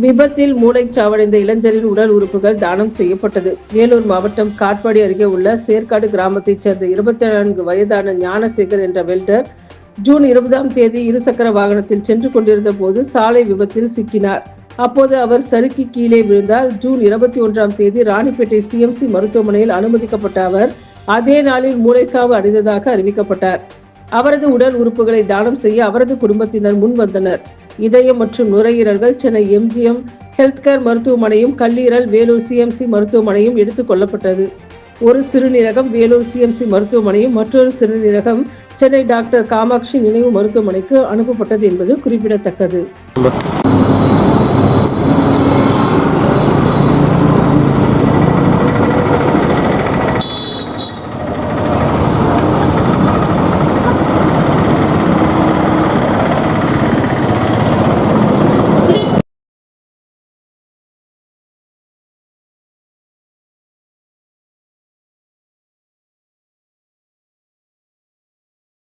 விபத்தில் மூளைச்சாவடைந்த இளைஞரின் உடல் உறுப்புகள் தானம் செய்யப்பட்டது. வேலூர் மாவட்டம் காட்பாடி அருகே உள்ள சேர்க்காடு கிராமத்தைச் சேர்ந்த 24 வயதான ஞானசேகர் என்ற வெல்டர் ஜூன் 20ஆம் தேதி இருசக்கர வாகனத்தில் சென்று கொண்டிருந்த போது சாலை விபத்தில் சிக்கினார். அப்போது அவர் சறுக்கி கீழே விழுந்தார். ஜூன் 21ஆம் தேதி ராணிப்பேட்டை CMC மருத்துவமனையில் அனுமதிக்கப்பட்ட அவர் அதே நாளில் மூளைசாவு அடைந்ததாக அறிவிக்கப்பட்டார். அவரது உடல் உறுப்புகளை தானம் செய்ய அவரது குடும்பத்தினர் முன் வந்தனர். இதயம் மற்றும் நுரையீரல்கள் சென்னை MGM ஹெல்த் கேர் மருத்துவமனையும், கல்லீரல் வேலூர் CMC மருத்துவமனையும் எடுத்துக் கொள்ளப்பட்டது. ஒரு சிறுநீரகம் வேலூர் CMC மருத்துவமனையும், மற்றொரு சிறுநீரகம் சென்னை டாக்டர் காமாட்சி நினைவு மருத்துவமனைக்கு அனுப்பப்பட்டது என்பது குறிப்பிடத்தக்கது.